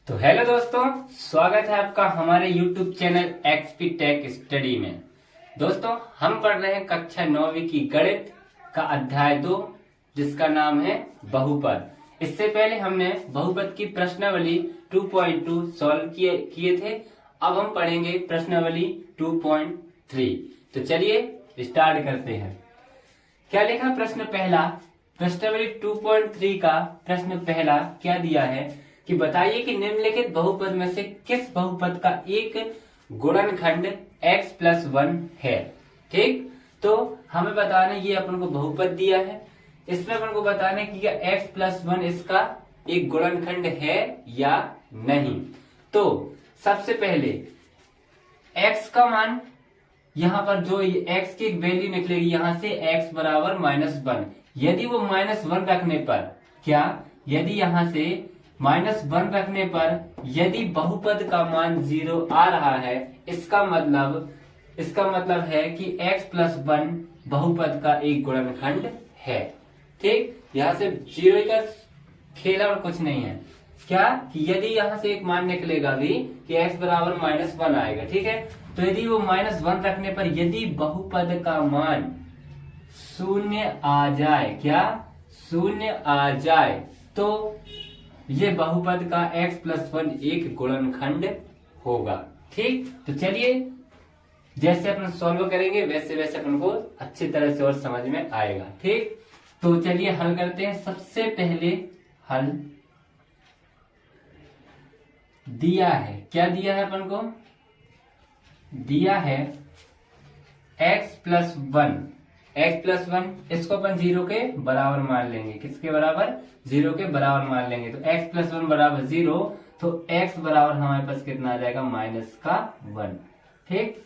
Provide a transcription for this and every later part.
तो हेलो दोस्तों, स्वागत है आपका हमारे YouTube channel XP tech study में। दोस्तों, हम पढ़ रहे हैं कक्षा 9वीं की गणित का अध्याय 2, जिसका नाम है बहुपद। इससे पहले हमने बहुपद की प्रश्नावली 2.2 सॉल्व किए थे। अब हम पढ़ेंगे प्रश्नावली 2.3। तो चलिए स्टार्ट करते हैं। क्या लिखा प्रश्न पहला? प्रश्नावली 2.3 का प्रश्न पहला क्या दिया है कि बताइए कि निम्नलिखित बहुपद में से किस बहुपद का एक गुणनखंड x प्लस 1 है। ठीक, तो हमें बताना ये अपन को बहुपद दिया है, इसमें अपन को बताना कि क्या x प्लस 1 इसका एक गुणनखंड है या नहीं। तो सबसे पहले x का मान, यहाँ पर जो x की वैल्यू निकलेगी यहाँ से x बराबर -1। यदि वो -1 रखने पर यदि यहाँ से -1 रखने पर यदि बहुपद का मान 0 आ रहा है, इसका मतलब है कि x प्लस 1 बहुपद का एक गुणनखंड है। ठीक, यहाँ से 0 का खेल और कुछ नहीं है। क्या कि यदि यहाँ से एक मान निकलेगा भी कि x बराबर -1 आएगा। ठीक है, तो यदि वो -1 रखने पर यदि बहुपद का मान 0 आ जाए, शून्य आ जाए, तो ये बहुपद का x प्लस 1 एक गुणनखंड होगा। ठीक, तो चलिए जैसे अपन सॉल्व करेंगे वैसे वैसे अपन को अच्छी तरह से और समझ में आएगा। ठीक, तो चलिए हल करते हैं। सबसे पहले हल दिया है, क्या दिया है अपन को? दिया है x प्लस 1, इसको अपन 0 के बराबर मान लेंगे। किसके बराबर? 0 के बराबर मान लेंगे। तो x प्लस 1 बराबर 0, तो x बराबर हमारे पास कितना आ जाएगा? -1। ठीक,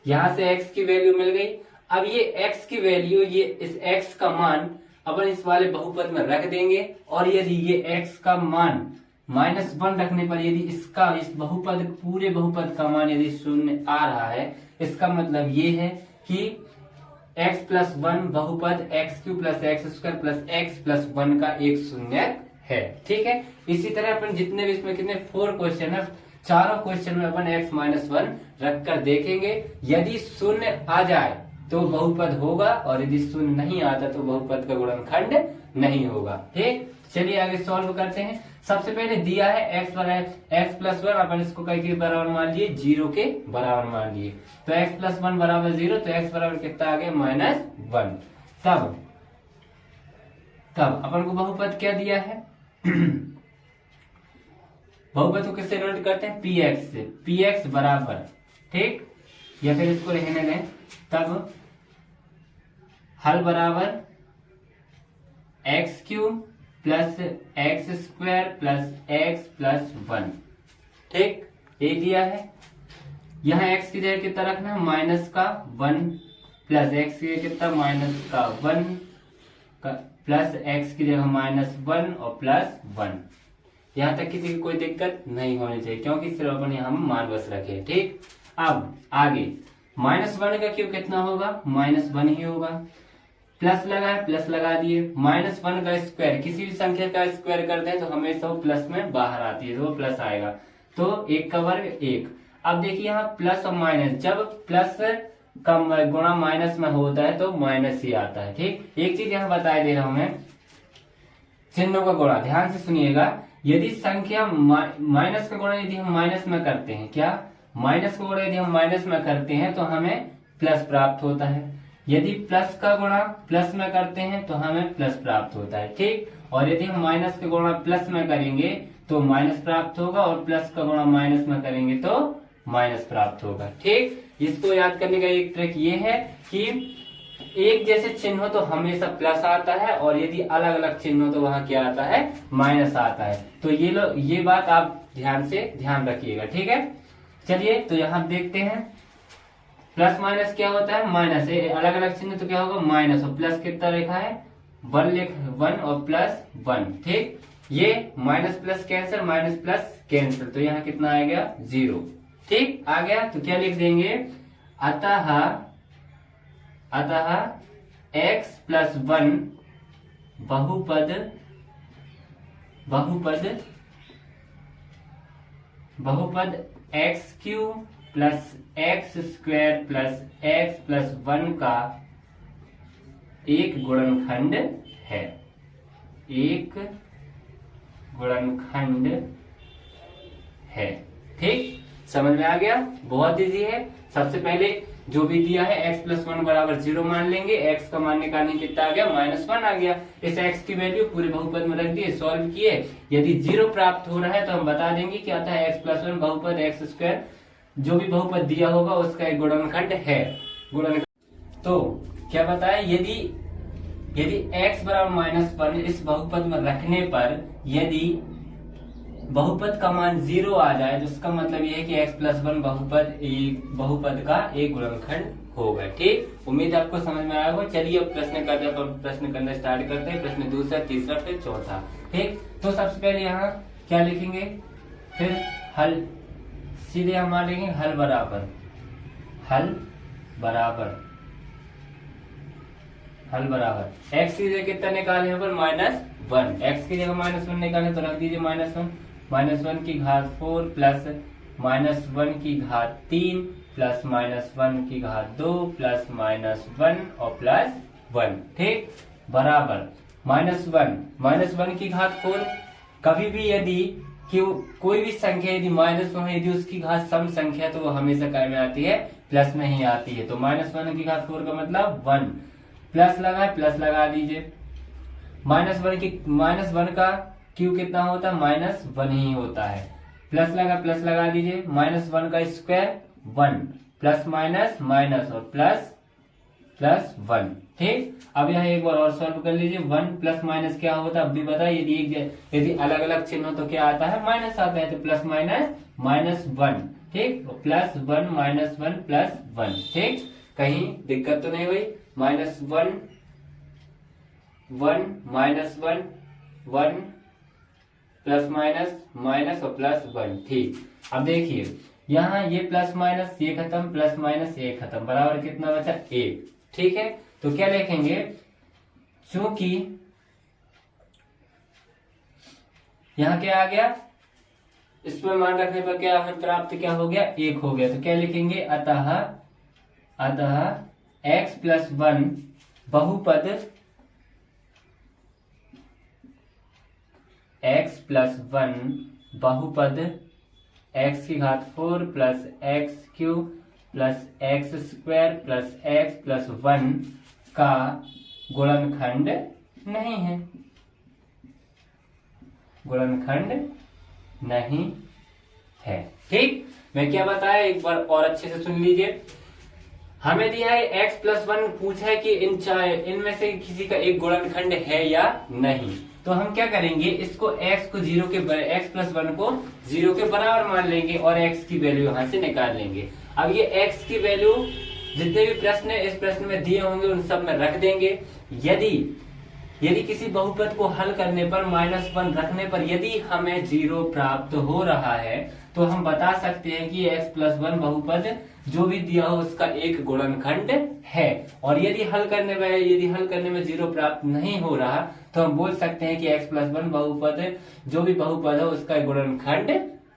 यहां से x की वैल्यू मिल गई। अब ये x की वैल्यू, ये इस x का मान अपन इस वाले बहुपद में रख देंगे, और यदि ये x का मान -1 रखने पर यदि इस बहुपद, पूरे बहुपद का मान यदि 0 आ रहा है, इसका मतलब ये है कि x प्लस 1 बहुपद x³ plus x² plus x plus 1 का एक शून्यक है। ठीक है, इसी तरह अपन जितने भी इसमें कितने 4 क्वेश्चन है, चारों क्वेश्चन में अपन x-1 रखकर देखेंगे। यदि 0 आ जाए तो बहुपद होगा, और यदि 0 नहीं आता तो बहुपद का गुणनखंड नहीं होगा। ठीक, चलिए आगे सॉल्व करते हैं। सबसे पहले दिया है x प्लस 1, अपन इसको कई के बराबर मान लिए, 0 के बराबर मान लिए। तो x प्लस 1 बराबर 0, तो x बराबर कितना आ गया? -1। तब अपन को बहुपद क्या दिया है? बहुपद को किससे नोट करते हैं? px से। px बराबर, ठीक, या फिर इसको रहने दें, तब हल बराबर x³ plus x² plus x plus 1। ठीक, ये दिया है। यहाँ x की जगह कितना रखना है? -1 प्लस x की जगह कितना? -1 प्लस x की जगह -1 और प्लस 1। यहाँ तक किसी की कोई दिक्कत नहीं होनी चाहिए, क्योंकि सिर्फ अपन यहाँ मान बस रखे। ठीक, अब आगे -1 का क्यूब कितना होगा? -1 ही होगा। प्लस लगा है, प्लस लगा दिए। -1 का स्क्वायर, किसी भी संख्या का स्क्वायर करते हैं तो हमेशा वो प्लस में बाहर आती है, तो वो प्लस आएगा। तो 1 का वर्ग 1। अब देखिए यहाँ प्लस और माइनस, जब प्लस का गुणा माइनस में होता है तो माइनस ही आता है। ठीक, एक चीज यहाँ बता दे रहा हूं मैं, चिन्हों का गुणा ध्यान से सुनिएगा। यदि संख्या माइनस का गुणा यदि हम माइनस में करते हैं, माइनस का गुणा यदि हम माइनस में करते हैं तो हमें प्लस प्राप्त होता है। यदि प्लस का गुणा प्लस में करते हैं तो हमें प्लस प्राप्त होता है। ठीक, और यदि हम माइनस का गुणा प्लस में करेंगे तो माइनस प्राप्त होगा, और प्लस का गुणा माइनस में करेंगे तो माइनस प्राप्त होगा। ठीक, इसको याद करने का एक ट्रिक ये है कि एक जैसे चिन्ह हो तो हमेशा प्लस आता है, और यदि अलग अलग चिन्ह हो तो वहां क्या आता है? माइनस आता है। तो ये बात आप ध्यान रखिएगा। ठीक है, चलिए तो यहाँ देखते हैं प्लस माइनस क्या होता है? माइनस है, अलग अलग चिन्ह तो क्या होगा? माइनस, और प्लस कितना लिखा है? 1 और प्लस 1। ठीक, ये minus plus cancel, minus plus cancel, तो यहाँ कितना आ गया? 0। ठीक, आ गया। तो क्या लिख देंगे? अतः x प्लस 1 बहुपद बहुपद x Q plus x square plus x plus 1 का एक गुणनखंड है। एक गुणनखंड है। ठीक, समझ में आ गया? बहुत इजी है। सबसे पहले जो भी दिया है x प्लस 1 बराबर 0 मान लेंगे। x का मान निकालने कितना आ गया? -1 आ गया। इस x की वैल्यू पूरे बहुपद में रख दिए, सॉल्व किए। यदि 0 प्राप्त हो रहा है तो हम बता देंगे क्या आता है, x प्लस 1 बहुपद एक्स स्क्वायर जो भी बहुपद दिया होगा उसका एक गुणनखंड है। गुणनखंड तो क्या बताए, यदि x बराबर -1 इस बहुपद में रखने पर यदि बहुपद का मान 0 आ जाए तो इसका मतलब यह है कि x प्लस 1 बहुपद का एक गुणनखंड होगा। ठीक, उम्मीद आपको समझ में आया होगा। चलिए अब प्रश्न करना स्टार्ट करते हैं। प्रश्न दूसरा, तीसरा, फिर चौथा। ठीक, तो सबसे पहले यहाँ क्या लिखेंगे, फिर हल सीधे हम लिखेंगे हल बराबर x की जगह कितना निकाले यहाँ पर -1। x की जगह -1 निकाले तो रख दीजिए -1 की घात 4 प्लस -1 की घात 3 प्लस -1 की घात 2 प्लस -1 और प्लस 1। ठीक, बराबर -1 की घात 4। कभी भी यदि कोई भी संख्या यदि -1 है, यदि उसकी घात सम संख्या तो वो हमेशा काय में आती है, प्लस में ही आती है। तो -1 की घात 4 का मतलब 1 प्लस प्लस लगा दीजिए। -1 का क्यू कितना होता है, -1 ही होता है। प्लस लगा दीजिए। -1 का स्क्वायर 1 प्लस माइनस और प्लस 1। ठीक, अब यहाँ एक बार और सॉल्व कर लीजिए। 1 प्लस माइनस क्या होता है अब भी बताइए। यदि अलग अलग चिन्ह हो तो क्या आता है, माइनस आता है। तो प्लस माइनस 1। ठीक, प्लस 1 -1 प्लस 1। ठीक, कहीं दिक्कत तो नहीं हुई। -1 1 -1 1 प्लस माइनस और प्लस 1। ठीक, अब देखिए यहाँ ये प्लस माइनस ये खत्म, प्लस माइनस ये खत्म, बराबर कितना बचा, 1। ठीक है, तो क्या लिखेंगे, चूंकि यहाँ क्या आ गया, इसमें मान रखने पर क्या प्राप्त क्या हो गया, 1 हो गया। तो क्या लिखेंगे, अतः x प्लस 1 बहुपद x प्लस 1 बहुपद x की घात 4 plus x cube plus x square plus x plus 1 का गुणनखंड नहीं है। गुणनखंड नहीं है। ठीक, मैं क्या बताया एक बार और अच्छे से सुन लीजिए। हमें दिया है x प्लस 1, पूछा है कि इनमें से किसी का एक गुणनखंड है या नहीं। तो हम क्या करेंगे, इसको x प्लस 1 को 0 के बराबर मान लेंगे और x की वैल्यू यहां से निकाल लेंगे। अब ये x की वैल्यू जितने भी प्रश्न इस प्रश्न में दिए होंगे उन सब में रख देंगे। यदि किसी बहुपद को हल करने पर -1 रखने पर यदि हमें 0 प्राप्त हो रहा है तो हम बता सकते हैं कि x प्लस 1 बहुपद जो भी दिया हो उसका एक गुणनखंड है। और यदि हल करने में 0 प्राप्त नहीं हो रहा तो हम बोल सकते हैं कि x प्लस 1 बहुपद जो भी बहुपद है उसका गुणनखंड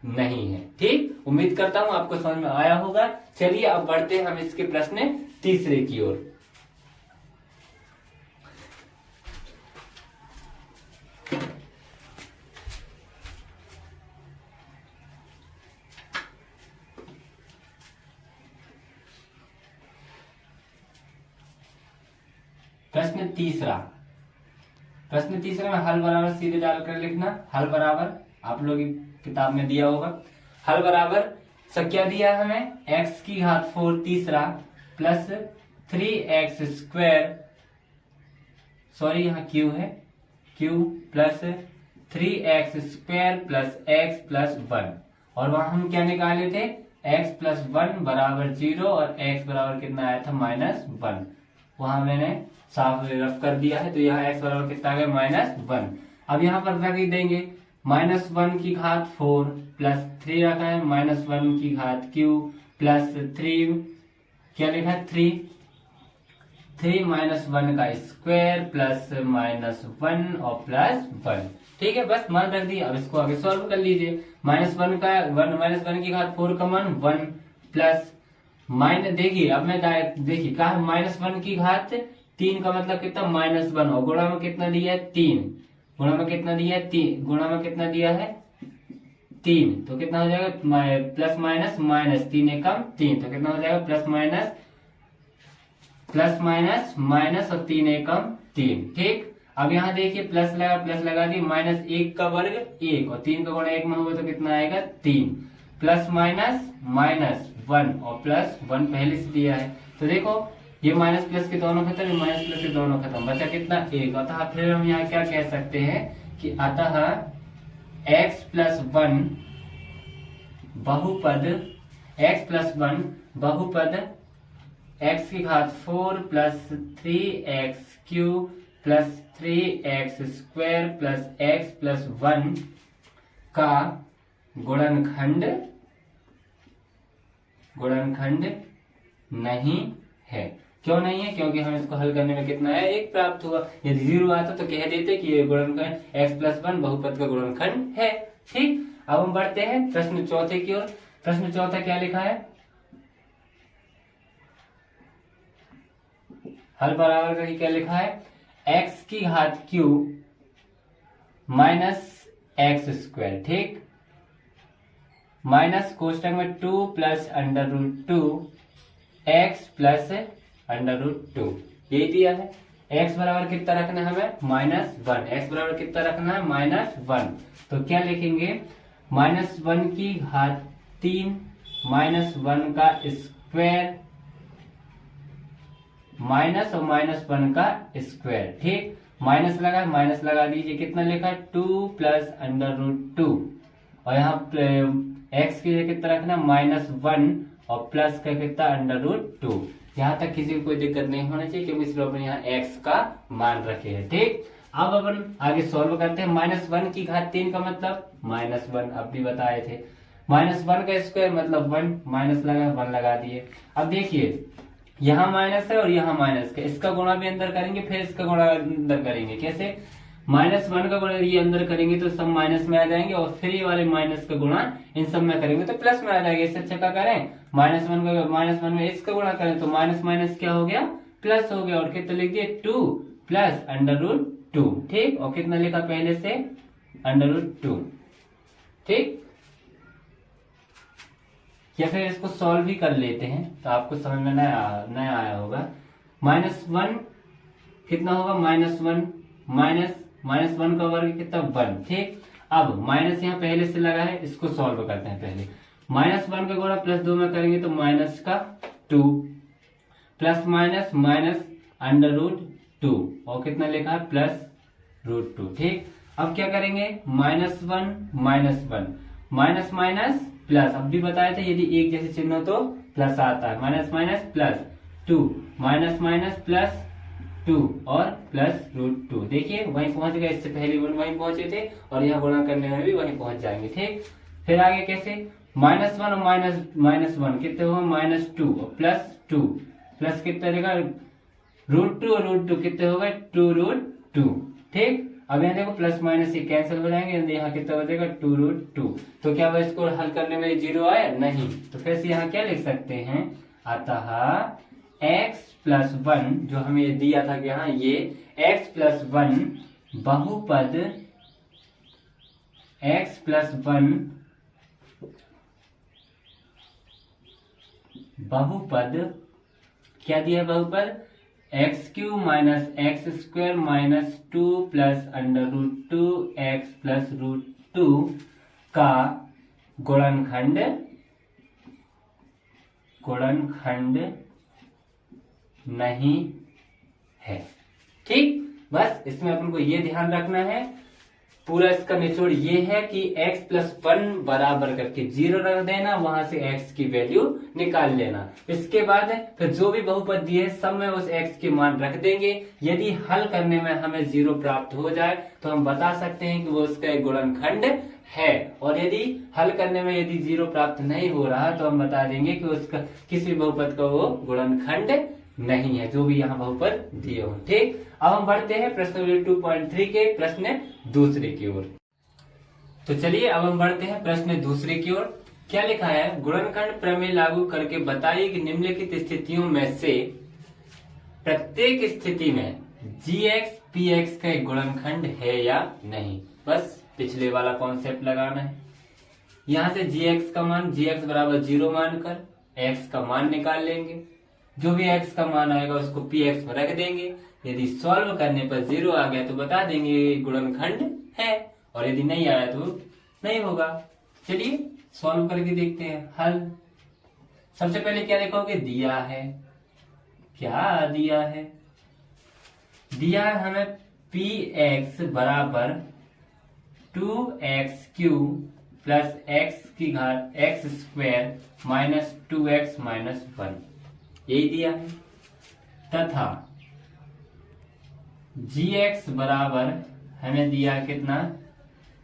नहीं है। ठीक, उम्मीद करता हूं आपको समझ में आया होगा। चलिए अब बढ़ते हैं हम इसके प्रश्न तीसरे की ओर। प्रश्न तीसरा में हल बराबर सीधे डालकर लिखना। हल बराबर आप लोग किताब में दिया होगा। हल बराबर सब क्या दिया है हमें, x की घात 4 तीसरा प्लस 3x स्क्वायर, सॉरी यहाँ q है, q plus 3x square plus x plus 1। और वहां हम क्या निकाले थे, x प्लस 1 बराबर 0 और x बराबर कितना आया था, -1। वहां मैंने साफ रफ कर दिया है। तो यहाँ x बराबर कितना आ गया, -1। अब यहाँ पर रख देंगे -1 की घात 4 प्लस 3 रखा है, -1 की घात q प्लस 3 क्या लिखा है, 3 -1 का स्क्वायर प्लस -1 और प्लस 1। ठीक है, बस मान रख दिया। अब इसको आगे सॉल्व कर लीजिए। -1 की घात 4 का मान 1 प्लस माइनस, देखिए अब मैं देखिए कहा -1 की घात 3 का मतलब कितना -1, और गुणा में कितना दिया है 3, गुणा में कितना दिया है 3, गुणा में कितना दिया है 3, तो कितना हो जाएगा प्लस माइनस माइनस 3 एकम 3, तो कितना हो जाएगा प्लस माइनस माइनस और 3 एकम 3। ठीक, अब यहाँ देखिए प्लस लगा दी, -1 का वर्ग 1 और 3 का गुणा 1 में होगा तो कितना आएगा 3, प्लस माइनस माइनस 1 और प्लस 1 पहले से दिया है, तो देखो ये माइनस प्लस के दोनों खत्म, माइनस प्लस के दोनों खत्म, बचा कितना 1। अतः फिर हम यहाँ क्या कह सकते हैं कि अतः x प्लस 1 बहुपद x की घात 4 plus 3x³ plus 3x² plus x plus 1 का गुणनखंड नहीं है। क्यों नहीं है? क्योंकि हम इसको हल करने में कितना है 1 प्राप्त हुआ। यदि 0 आता तो कह देते कि ये गुणनखंड x प्लस 1 बहुपद का गुणनखंड है। ठीक, अब हम बढ़ते हैं प्रश्न चौथे की ओर। प्रश्न चौथा क्या लिखा है? हल बराबर का क्या लिखा है? x की घात q माइनस x²। ठीक, माइनस कोष्टक में 2 प्लस √2 x प्लस √2 यही दिया है। x बराबर कितना रखना है हमें? -1। x बराबर कितना रखना है? -1। तो क्या लिखेंगे? -1 की घात 3 -1 का स्क्वायर माइनस और -1 का स्क्वायर। ठीक, माइनस लगा दीजिए, कितना लिखा है 2 प्लस √2 और यहाँ x की जगह कितना रखना -1 और प्लस का कितना √2। यहाँ तक किसी को कोई दिक्कत नहीं होना चाहिए क्योंकि सिर्फ अपन यहाँ x का मान रखे हैं। ठीक, अब अपन आगे सॉल्व करते हैं। -1 की घात 3 का मतलब -1 अब भी बताए थे, -1 का स्क्वायर मतलब 1, माइनस लगा 1 लगा दिए। अब देखिए यहाँ माइनस है और यहाँ माइनस का, इसका गुणा भी अंदर करेंगे फिर इसका गुणा अंदर करेंगे। कैसे? -1 का गुणा ये अंदर करेंगे तो सब माइनस में आ जाएंगे और फिर ये वाले माइनस का गुणा इन सब में करेंगे तो प्लस में आ जाएगा। इससे अच्छा क्या करें? -1 में इसका गुणा करें तो माइनस माइनस क्या हो गया? प्लस हो गया। और कितना लिख दिए 2 प्लस √2। ठीक, और कितना लिखा पहले से √2। ठीक, या फिर इसको सॉल्व भी कर लेते हैं तो आपको समझ में नया आया होगा। -1 कितना होगा? -1 का वर्ग कितना 1। ठीक, अब माइनस यहाँ पहले से लगा है, इसको सॉल्व करते हैं पहले। -1 का गुणा +2 में करेंगे तो माइनस का 2 प्लस माइनस माइनस √2 और कितना लिखा है +√2। ठीक, अब क्या करेंगे? -1 -1 माइनस माइनस प्लस, अब भी बताए थे यदि एक जैसे चिन्ह हो तो प्लस आता है। Minus minus plus 2 minus minus +2 और +√2। देखिए वहीं पहुंच गए, इससे पहले वहीं पहुंचे थे और यहाँ गुणा करने में भी वहीं पहुंच जाएंगे। ठीक, फिर आगे कैसे? -1 और -1 कितने हो? -2 और +2 प्लस कितना रहेगा? √2 और √2 कितने हो गए? 2√2। ठीक, अब यहाँ देखो प्लस माइनस ये कैंसिल हो जाएंगे, यहाँ कितना बचेगा 2√2। तो क्या वह इसको हल करने में 0 आया? नहीं। तो फिर से यहाँ क्या लिख सकते हैं? अतः x प्लस 1 जो हमें ये दिया था कि यहाँ ये x प्लस 1 बहुपद x प्लस 1 बहुपद क्या दिया? बहुपद x³ minus x² minus 2 plus √2 x plus √2 का गुणनखंड नहीं है। ठीक, बस इसमें अपन को ये ध्यान रखना है। पूरा इसका निचोड़ ये है कि x प्लस 1 बराबर करके 0 रख देना, वहां से x की वैल्यू निकाल लेना। इसके बाद फिर जो भी बहुपद दिए सब में उस x के मान रख देंगे। यदि हल करने में हमें 0 प्राप्त हो जाए तो हम बता सकते हैं कि वो उसका एक गुणनखंड है, और यदि हल करने में यदि 0 प्राप्त नहीं हो रहा तो हम बता देंगे कि उसका किसी बहुपद का वो गुणनखंड नहीं है, जो भी यहाँ बहुपद दिए हो। ठीक, अब हम बढ़ते हैं प्रश्न 2.3 के प्रश्न दूसरे की ओर। तो चलिए अब हम बढ़ते हैं प्रश्न दूसरे की ओर। क्या लिखा है, गुणनखंड प्रमेय लागू करके बताइए कि निम्नलिखित स्थितियों में से प्रत्येक स्थिति में gx px का एक गुणनखंड है या नहीं। बस पिछले वाला कॉन्सेप्ट लगाना है। यहाँ से gx का मान gx बराबर 0 मानकर x का मान निकाल लेंगे। जो भी x का मान आएगा उसको px में रख देंगे। यदि सॉल्व करने पर 0 आ गया तो बता देंगे गुणनखंड है, और यदि नहीं आया तो नहीं होगा। चलिए सॉल्व करके देखते हैं हल। सबसे पहले क्या लिखोगे, दिया है, क्या दिया है, दिया है हमें px बराबर 2x³ प्लस x की घात x² माइनस 2x माइनस 1, यही दिया है। तथा gx बराबर हमें दिया कितना,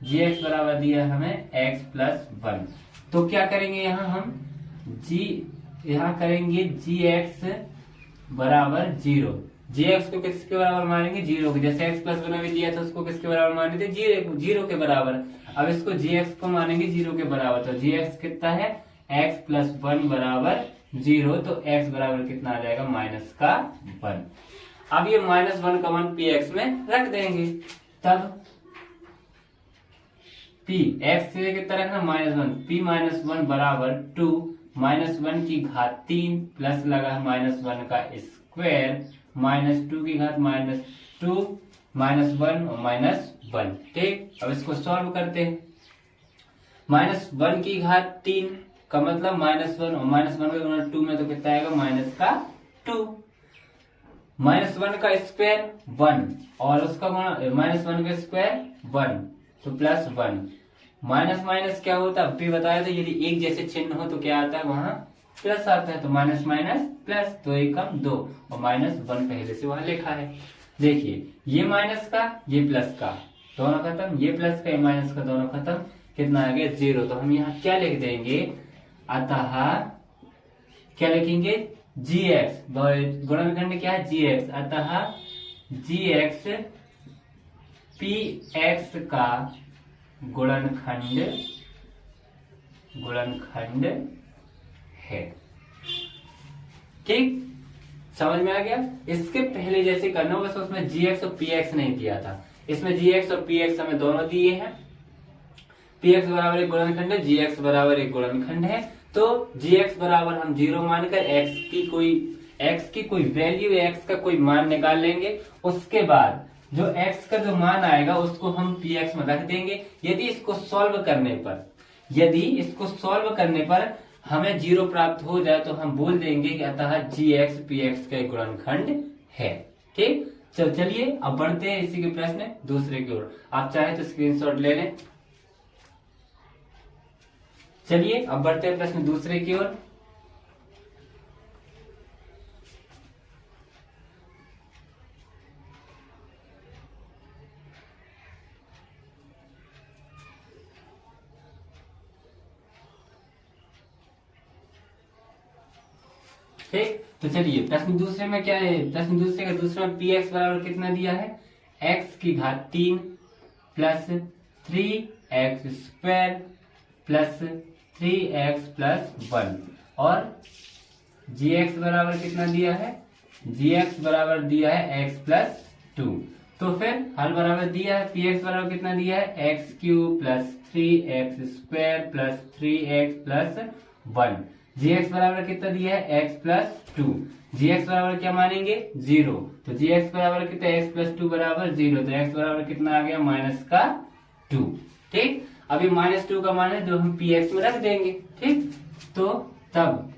gx बराबर दिया हमें x प्लस 1। तो क्या करेंगे यहाँ हम यहाँ करेंगे gx बराबर 0। gx को किसके बराबर मानेंगे, 0 के। जैसे x प्लस 1 अभी दिया था उसको किसके बराबर माने थे, 0 के बराबर। अब इसको gx को मानेंगे 0 के बराबर। तो gx कितना है, x प्लस 1 बराबर 0। तो x बराबर कितना आ जाएगा, माइनस का 1। अब ये माइनस 1 का मान px में रख देंगे। तब p x से कितना रखना, -1, p माइनस 1 बराबर 2 माइनस 1 की घात 3 प्लस लगा -1 का स्क्वायर माइनस 2 की घात -2 -1 और -1। ठीक, अब इसको सॉल्व करते हैं। -1 की घात 3 का मतलब -1 और -1 का गुणा 2 में तो कितना आएगा, -2। -1 का स्क्वायर 1 और उसका गुणा -1 का स्क्वायर 1, तो प्लस 1। माइनस माइनस क्या होता है, अब भी बताया था, यदि एक जैसे चिन्ह हो तो क्या आता है, वहां प्लस आता है। तो माइनस माइनस प्लस, तो 1 कम 2 और -1 पहले से वहां लिखा है। देखिए ये माइनस का ये प्लस का दोनों खत्म, ये प्लस का ये माइनस का दोनों खत्म, कितना आ गया 0। तो हम यहाँ क्या लिख देंगे, अतः क्या लिखेंगे, gx, गुणनखंड क्या है gx, अतः gx px का गुणनखंड है। ठीक, समझ में आ गया। इसके पहले जैसे करना होगा, उसमें gx और px नहीं दिया था, इसमें gx और px हमें दोनों दिए हैं। px बराबर एक गुणनखंड है, gx बराबर एक गुणनखंड है। तो gx बराबर हम 0 मानकर x की कोई वैल्यू, x का कोई मान निकाल लेंगे। उसके बाद जो x का जो मान आएगा उसको हम px में रख देंगे। यदि इसको सॉल्व करने पर हमें 0 प्राप्त हो जाए तो हम बोल देंगे कि अतः gx px का एक गुणनखंड है। ठीक, चलिए अब बढ़ते हैं इसी के प्रश्न दूसरे की ओर। आप चाहे तो स्क्रीनशॉट ले लें। चलिए अब बढ़ते हैं प्रश्न दूसरे की ओर। ठीक, तो चलिए प्रश्न दूसरे में क्या है, प्रश्न दूसरे का दूसरा में px बराबर कितना दिया है, x की घात 3 plus 3x² plus 3x plus 1 और gx बराबर कितना दिया है, gx बराबर दिया है x प्लस 2। तो फिर हल बराबर दिया है, px बराबर कितना दिया है, x³ plus 3x² plus 3x plus 1। gx बराबर कितना दिया है, x प्लस 2। gx बराबर क्या मानेंगे, 0। तो gx बराबर कितना, x प्लस 2 बराबर 0। तो x बराबर कितना आ गया, -2। ठीक, अभी -2 का मान है जो हम px में रख देंगे। ठीक, तो तब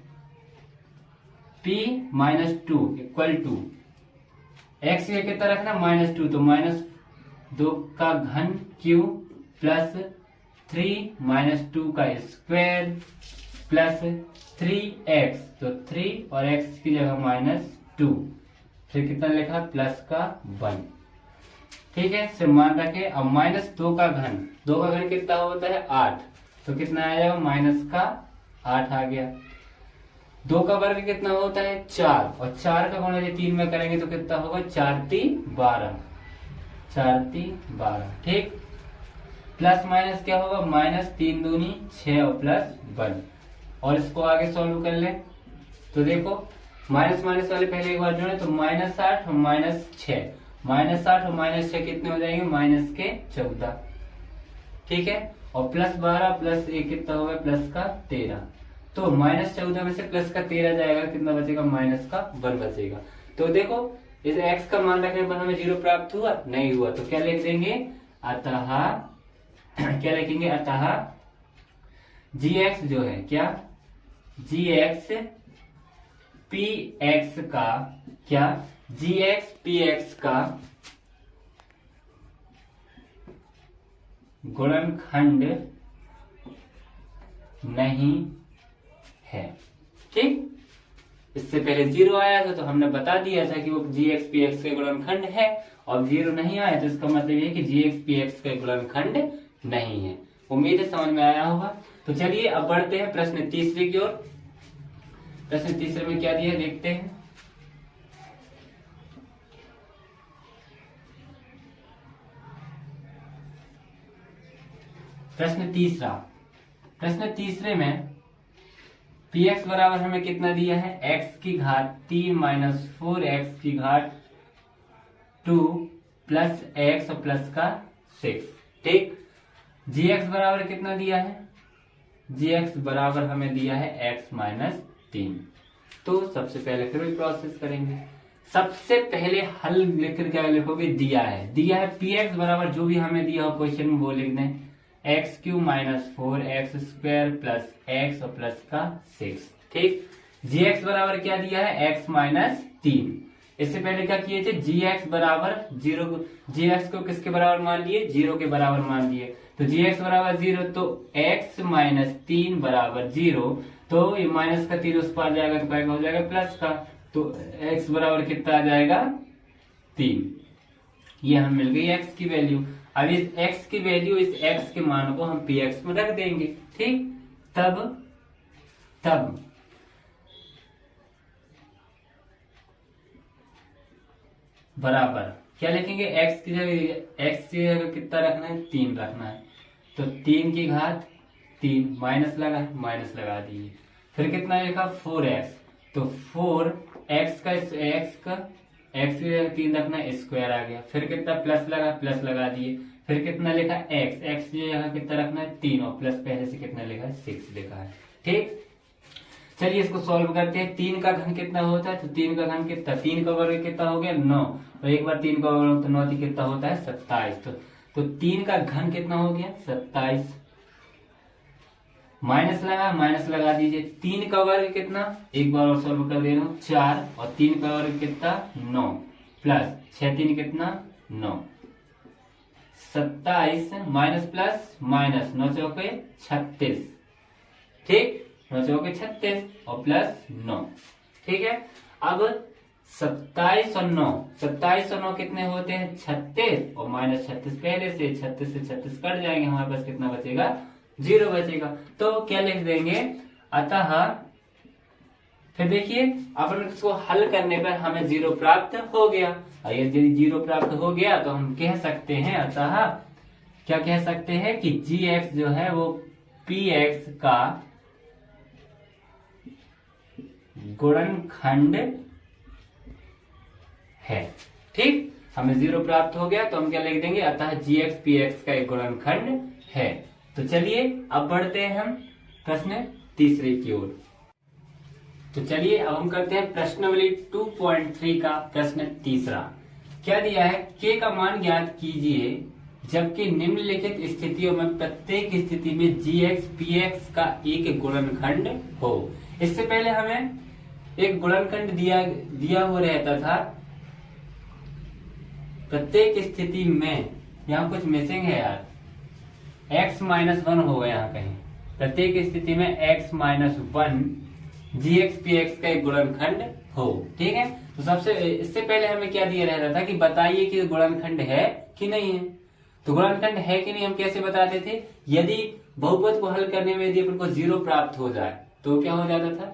p -2 इक्वल टू x के कितना रखना, -2। तो -2 का घन q प्लस 3 -2 का स्क्वायर प्लस 3x, तो 3 और x की जगह -2, फिर कितना लिखा, प्लस का 1। ठीक है, सिर्फ मान रखे। अब -2 का घन, 2 का घन कितना होता है, 8। तो कितना आ जाएगा, -8 आ गया। 2 का वर्ग कितना होता है 4, और 4 का गुणा यदि 3 में करेंगे तो कितना होगा 4 3 12, 4 3 12। ठीक, प्लस माइनस क्या होगा -3 दूनी 6 और प्लस 1। और इसको आगे सॉल्व कर ले तो देखो माइनस माइनस वाले पहले एक बार जोड़े तो -8 और -6, -8 और -6 कितने हो जाएंगे -14। ठीक है, और +12 प्लस 1 कितना होगा प्लस का 13। तो -14 में से प्लस का 13 जाएगा, कितना बचेगा -1 बचेगा। तो देखो इस x का मान रखने पर हमें 0 प्राप्त हुआ नहीं हुआ, तो क्या लिख देंगे अतः क्या लिखेंगे अतः gx जो है क्या gx px का क्या gx px का गुणनखंड नहीं है। ठीक, इससे पहले 0 आया था तो हमने बता दिया था कि वो gx px का गुणनखंड है, और 0 नहीं आया तो इसका मतलब ये कि gx px का गुणनखंड नहीं है। उम्मीद है समझ में आया होगा। तो चलिए अब बढ़ते हैं प्रश्न तीसरे की ओर। प्रश्न तीसरे में क्या दिया है देखते हैं। प्रश्न तीसरे में px बराबर हमें कितना दिया है x की घात 3 माइनस 4x की घात 2 प्लस x और प्लस का 6। ठीक, gx बराबर कितना दिया है gx बराबर हमें दिया है x माइनस 3। तो सबसे पहले फिर भी प्रोसेस करेंगे। सबसे पहले हल लिखकर क्या लिखोगे दिया है px बराबर जो भी हमें दिया हो क्वेश्चन में वो लिख दें x³ minus 4x² plus x और प्लस का 6। ठीक, gx बराबर क्या दिया है x माइनस 3। इससे पहले क्या किए थे gx बराबर 0, gx को किसके बराबर मान लिए 0 के बराबर मान लिए। तो gx बराबर 0 तो x माइनस 3 बराबर 0, तो ये माइनस का 3 उस पार जाएगा तो क्या हो जाएगा प्लस का, तो x बराबर कितना आ जाएगा 3। ये हमें मिल गई x की वैल्यू। अब इस x की वैल्यू इस x के मान को हम px में रख देंगे। ठीक, तब बराबर क्या लिखेंगे x की जगह कितना रखना है 3 रखना है, तो 3 की घात 3 माइनस लगा दीजिए। फिर कितना लिखा 4x, तो 4x का x की जगह 3 रखना है स्क्वायर आ गया। फिर कितना प्लस लगा दिए। फिर कितना लिखा x की जगह कितना रखना है 3 और प्लस पहले से कितना लिखा है 6 लिखा है। ठीक, चलिए इसको सॉल्व करते हैं। 3 का घन कितना होता है, तो 3 का घन कितना 3 का वर्ग कितना हो गया 9, और एक बार 3 का वर्ग तो 9 कितना होता है 27। तो 3 का घन कितना हो गया 27, माइनस लगा दीजिए। 3 का वर्ग कितना, एक बार और सॉल्व कर दे रहा हूँ 4, और 3 का वर्ग कितना 9 प्लस 6 3 कितना 9, 27 माइनस प्लस माइनस 9 चौके 36। ठीक, 9 चौके 36 और प्लस 9। ठीक है, अब 27 और 9 कितने होते हैं 36, और माइनस 36 पहले से 36 से 36 कट जाएंगे, हमारे पास कितना बचेगा 0 बचेगा। तो क्या लिख देंगे अतः, फिर देखिए अपन इसको हल करने पर हमें 0 प्राप्त हो गया, और यदि 0 प्राप्त हो गया तो हम कह सकते हैं अतः क्या कह सकते हैं कि gx जो है वो px का गुणनखंड है। ठीक, हमें 0 प्राप्त हो गया तो हम क्या लिख देंगे अतः gx px का एक गुणनखंड है। तो चलिए अब बढ़ते हैं हम प्रश्न तीसरे की ओर। तो चलिए अब हम करते हैं प्रश्नावली 2.3 का प्रश्न तीसरा। क्या दिया है k का मान ज्ञात कीजिए जबकि निम्नलिखित स्थितियों में प्रत्येक स्थिति में gx px का एक गुणनखंड हो। इससे पहले हमें एक गुणनखंड दिया हुआ रहता था प्रत्येक स्थिति में, यहाँ कुछ मिसिंग है यार, x माइनस 1 होगा यहाँ कहीं। प्रत्येक स्थिति में x माइनस 1 gx px का एक गुणनखंड हो। ठीक है, तो सबसे इससे पहले हमें क्या दिया रहता था कि बताइए कि गुणनखंड है कि नहीं है। तो गुणनखंड है कि नहीं हम कैसे बताते थे, यदि बहुपद को हल करने में यदि अपन को 0 प्राप्त हो जाए तो क्या हो जाता था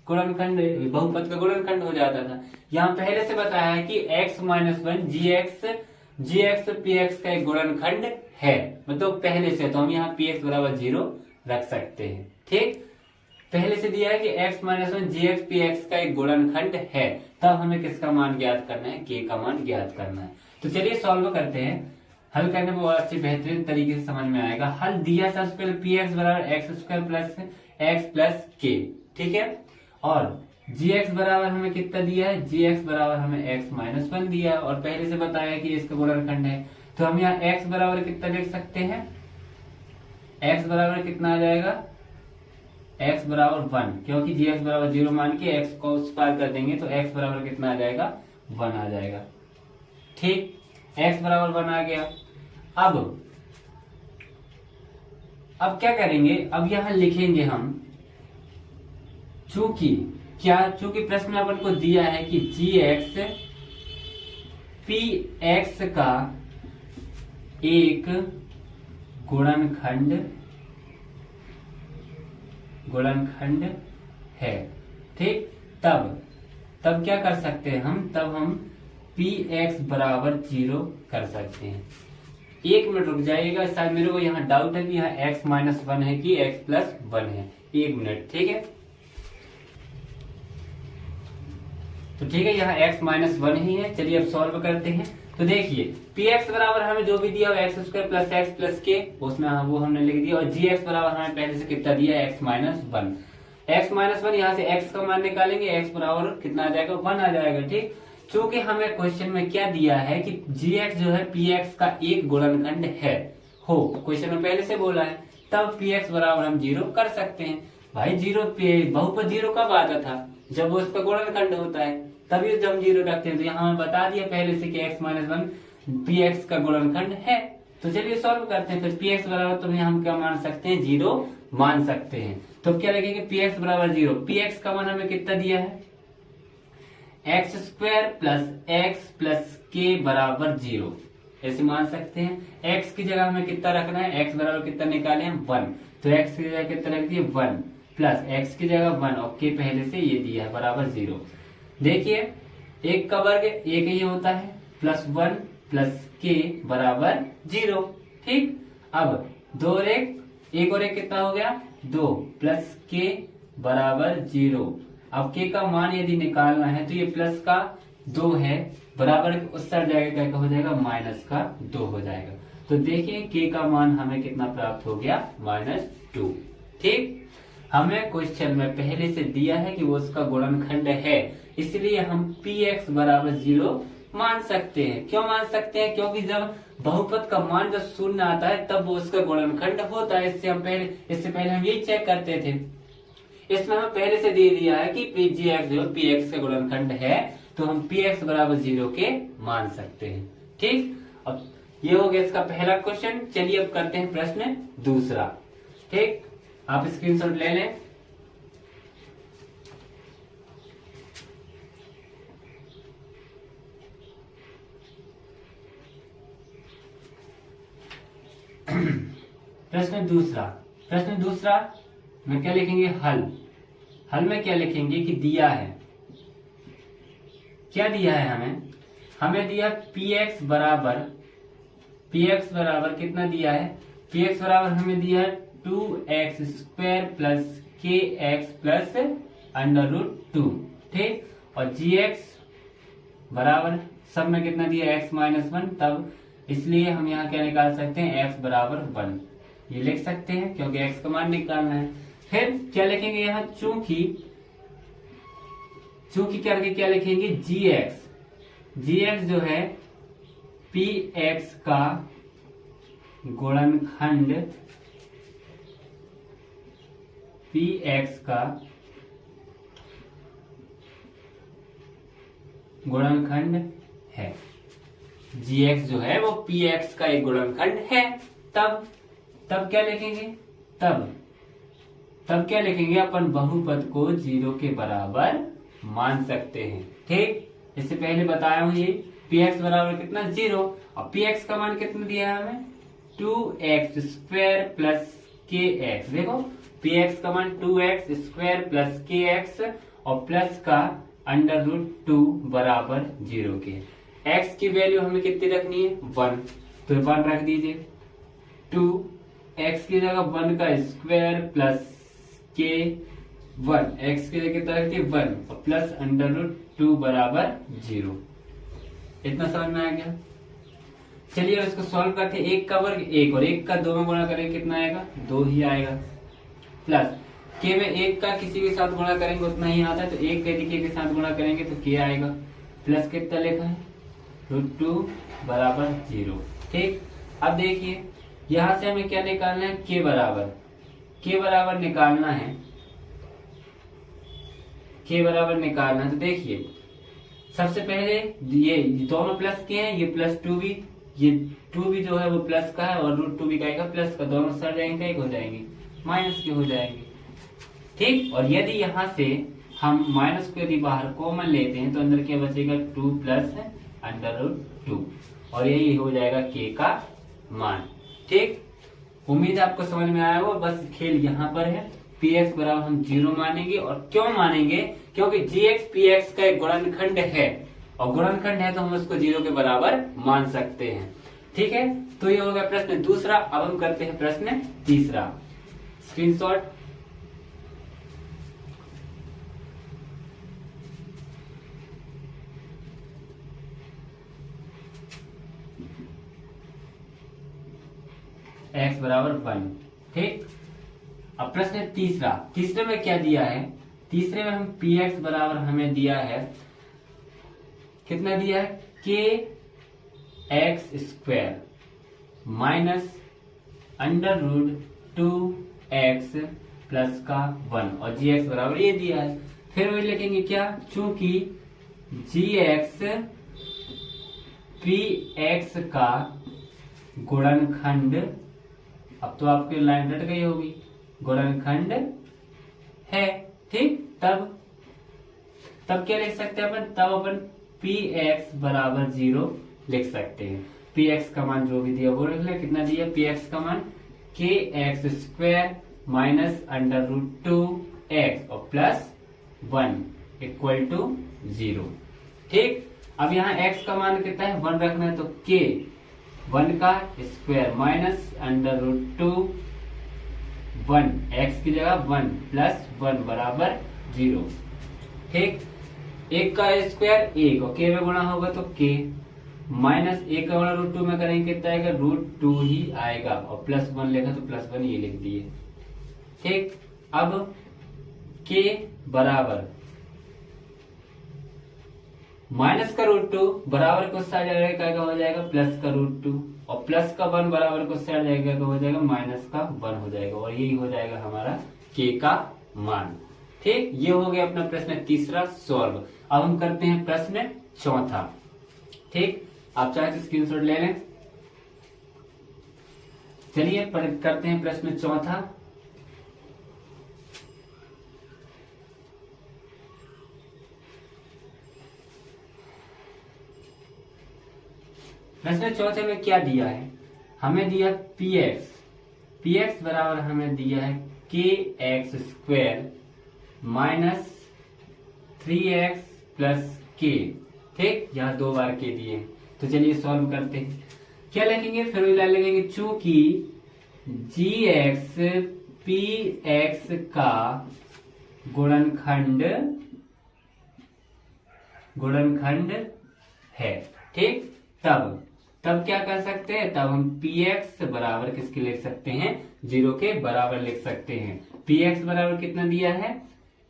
गुणनखंड, बहुपद का गुणनखंड हो जाता था। यहाँ पहले से बताया है कि x-1 gx px का एक गुणनखंड है, मतलब पहले से, तो हम यहाँ px बराबर 0 रख सकते हैं। ठीक, पहले से दिया है कि x-1 gx px का एक गुणनखंड है, तब हमें किसका मान ज्ञात करना है, k का मान ज्ञात करना है। तो चलिए सॉल्व करते हैं। हल करने में बहुत अच्छी बेहतरीन तरीके से समझ में आएगा। हल दिया सबसे पहले px बराबर x square plus x plus के, ठीक है, और gx बराबर हमें कितना दिया है, gx बराबर हमें x-1 दिया है, और पहले से बताया कि इसका गुणनखंड है। तो हम यहाँ x बराबर कितना लिख सकते हैं, x बराबर कितना आ जाएगा, x बराबर 1, क्योंकि gx बराबर 0 मान के x को उस पार कर देंगे तो x बराबर कितना आ जाएगा, 1 आ जाएगा। ठीक, x बराबर 1 आ गया। अब क्या करेंगे, अब यहां लिखेंगे हम, चूंकि प्रश्न में अपन को दिया है कि gx px का एक गुणनखंड है। ठीक, तब क्या कर सकते हैं हम, तब हम px बराबर 0 कर सकते हैं। 1 मिनट रुक जाइएगा, शायद मेरे को यहाँ डाउट है कि यहाँ x-1 है कि x+1 है। 1 मिनट, ठीक है। तो ठीक है, यहाँ x-1 ही है। चलिए अब सॉल्व करते हैं। तो देखिए px बराबर हमें जो भी दिया x square plus x plus के, उसमें वो हमने लिख दिया, और gx बराबर हमें पहले से कितना दिया है, x-1। x-1 यहाँ से x का मान निकालेंगे, x बराबर कितना आ जाएगा, 1 आ जाएगा। ठीक, चूंकि हमें क्वेश्चन में क्या दिया है कि gx जो है px का एक गुणनखंड है, हो क्वेश्चन में पहले से बोला है, तब px बराबर हम 0 कर सकते हैं। भाई 0 बहुपद 0 कब आता था, जब वो उसका गुणनखंड होता है, तभी जब हम 0 रखते हैं। तो यहाँ हमें बता दिया पहले से कि x-1 px का गुणनखंड है। तो चलिए सॉल्व करते हैं। फिर px बराबर, तो यहाँ हम क्या मान सकते हैं, 0 मान सकते हैं। तो क्या लगेगा, px बराबर 0, px का मान हमें कितना दिया है, x square plus x plus के बराबर 0, ऐसे मान सकते हैं। x की जगह हमें कितना रखना है, x बराबर कितना निकाले हम, 1, तो x की जगह कितना रख दिए, 1 प्लस x की जगह 1, और k पहले से ये दिया है बराबर 0। देखिए 1 का वर्ग 1 ही होता है, प्लस 1 प्लस k बराबर 0। ठीक, अब 2 और 1 और 1 कितना हो गया, 2 प्लस k बराबर 0। अब k का मान यदि निकालना है तो ये प्लस का 2 है, बराबर उस साइड जाएगा, क्या हो जाएगा, माइनस का 2 हो जाएगा। तो देखिए k का मान हमें कितना प्राप्त हो गया, -2। ठीक, हमें क्वेश्चन में पहले से दिया है कि वो उसका गुणनखंड है, इसलिए हम px बराबर 0 मान सकते हैं। क्यों मान सकते हैं, क्योंकि जब बहुपद का मान जब शून्य आता है तब वो उसका गुणनखंड होता है। इससे पहले हम यही चेक करते थे। इसमें हमें पहले से दे दिया है कि gx जो px का गुणनखंड है, तो हम px बराबर 0 के मान सकते हैं। ठीक, अब ये हो गया इसका पहला क्वेश्चन। चलिए अब करते हैं प्रश्न दूसरा। ठीक, आप स्क्रीनशॉट ले लें। प्रश्न दूसरा में क्या लिखेंगे, हल में क्या लिखेंगे कि दिया है, क्या दिया है हमें दिया px बराबर कितना दिया है, px बराबर हमें दिया है 2x square plus kx plus √2। ठीक, और gx बराबर सब में कितना दिया, x-1, तब इसलिए हम यहाँ क्या निकाल सकते हैं, x बराबर 1, ये लिख सकते हैं क्योंकि x का मान निकालना है। फिर क्या लिखेंगे यहाँ, चूंकि क्या लिखेंगे, gx जो है px का गुणनखंड, px का गुणनखंड है, gx जो है वो px का एक गुणनखंड है। तब क्या लिखेंगे, तब क्या लिखेंगे, अपन बहुपद को 0 के बराबर मान सकते हैं। ठीक, इससे पहले बताया हूं ये px बराबर कितना, 0, और px का मान कितना दिया है हमें, 2x स्क्वायर प्लस kx। देखो px का मान 2x स्क्वायर प्लस kx, और प्लस का √2 बराबर 0 के। x की वैल्यू हमें कितनी रखनी है 1, तो 1 रख दीजिए। 2 x की जगह 1 का स्क्वायर प्लस के 1, x की जगह कितना रखती है 1 और प्लस √2 बराबर 0। इतना समझ में आ गया। चलिए इसको सॉल्व करते हैं। 1 का वर्ग 1 और 1 का 2 में गुणा करेंगे कितना आएगा 2 ही आएगा। प्लस के में 1 का किसी के साथ गुणा करेंगे उतना ही आता है, तो 1 यदि के साथ गुणा करेंगे तो के आएगा। प्लस कितना लिखा है √2 बराबर 0। ठीक, अब देखिए यहां से हमें क्या निकालना है के बराबर निकालना है। के बराबर निकालना है तो देखिए सबसे पहले ये दोनों प्लस के हैं, ये +2 भी, ये 2 भी जो है वो प्लस का है और √2 भी का प्लस का, दोनों सर जाएंगे एक हो जाएंगे माइनस के हो जाएंगे। ठीक, और यदि यहाँ से हम माइनस को यदि बाहर कॉमन लेते हैं तो अंदर क्या बचेगा 2 प्लस √2 और यही हो जाएगा के का मान। ठीक, उम्मीद है आपको समझ में आया होगा। बस खेल यहाँ पर है। px बराबर हम 0 मानेंगे, और क्यों मानेंगे क्योंकि gx px का एक गुणनखंड है और गुणनखंड है तो हम उसको 0 के बराबर मान सकते हैं। ठीक है, तो ये हो गया प्रश्न दूसरा। अब हम करते हैं प्रश्न तीसरा। स्क्रीनशॉट। x बराबर 1। ठीक, अब प्रश्न तीसरे में क्या दिया है, तीसरे में हम px बराबर हमें दिया है, कितना दिया है kx² माइनस √2x प्लस का 1 और gx बराबर ये दिया है। फिर वही लिखेंगे क्या, चूंकि gx px का गुणनखंड, अब तो आपकी लाइन रट गई होगी, गुणनखंड है। ठीक, तब क्या लिख सकते हैं अपन, तब अपन px बराबर 0 लिख सकते हैं। px का मान जो भी दिया वो लिख ले। कितना दिया px का मान kx² माइनस √2x और प्लस 1 इक्वल टू 0। ठीक, अब यहाँ x का मान कितना है 1 रखना है, तो k 1 का स्क्वायर माइनस √2 1, x की जगह 1 प्लस 1 बराबर 0। ठीक, 1 का स्क्वायर 1 और k में गुणा होगा तो k माइनस 1 का गुणा √2 में करेंगे कितना आएगा √2 ही आएगा और प्लस 1 लिखा तो प्लस 1 ये लिख दिए। ठीक, अब k बराबर माइनस का √2 बराबर को साइड जाएगा हो जाएगा प्लस का √2 और प्लस का 1 बराबर को साइड जाएगा हो जाएगा माइनस का 1 हो जाएगा और यही हो जाएगा हमारा k का मान। ठीक, ये हो गया अपना प्रश्न तीसरा सॉल्व। अब हम करते हैं प्रश्न चौथा। ठीक, आप चाहे तो स्क्रीनशॉट ले लें। चलिए करते हैं प्रश्न चौथा। प्रश्न चौथे में क्या दिया है, हमें दिया px बराबर हमें दिया है kx² minus 3x plus k। ठीक, यहाँ 2 बार के दिए हैं, तो चलिए सॉल्व करते हैं। क्या लिखेंगे, फिर वही लिखेंगे चूंकि gx px का गुणनखंड है। ठीक, तब क्या कर सकते हैं, तब हम px बराबर किसके लिख सकते हैं 0 के बराबर लिख सकते हैं। px बराबर कितना दिया है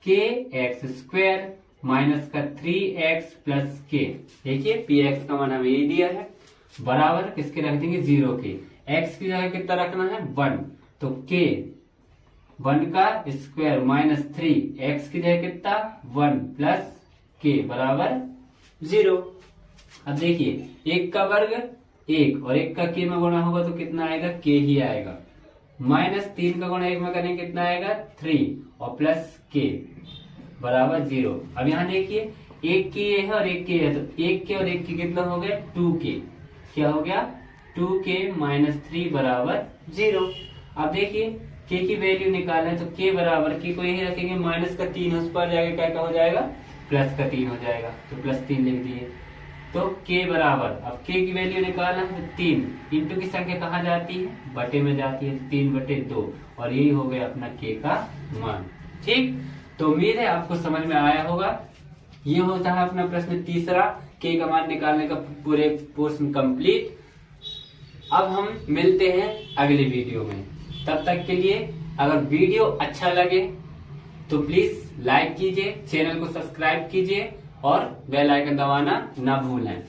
kx² माइनस का 3x प्लस k। देखिए px का मान हमें ये दिया है, बराबर किसके रख देंगे 0 के। x की जगह कितना रखना है 1, तो k 1 का स्क्वायर माइनस 3, x की जगह कितना 1 प्लस k बराबर 0। अब देखिए 1 का वर्ग 1 और 1 का k में गुणा होगा तो कितना आएगा k ही आएगा। माइनस 3 का गुणा 1 में करेंगे कितना आएगा 3 और प्लस k बराबर 0। अब यहाँ देखिए 1 k है और 1 k है, तो 1 k और 1 k कितना हो गया 2k। क्या हो गया 2k माइनस 3 बराबर 0। अब देखिए के की वैल्यू निकालना है तो के बराबर के को यही रखेंगे, माइनस का 3 उस पर जाएगा क्या हो जाएगा, प्लस का 3 हो जाएगा, तो +3 लिख दिए। तो के बराबर, अब के की वैल्यू निकालना है तो 3 इंटू की संख्या कहाँ जाती है, बटे में जाती है, 3/2 और यही हो गया अपना के का मान। ठीक, तो उम्मीद है आपको समझ में आया होगा। ये होता है अपना प्रश्न तीसरा, के का मान निकालने का पूरे पोर्शन कंप्लीट। अब हम मिलते हैं अगले वीडियो में, तब तक के लिए अगर वीडियो अच्छा लगे तो प्लीज लाइक कीजिए, चैनल को सब्सक्राइब कीजिए और बेल आइकन दबाना ना भूलें।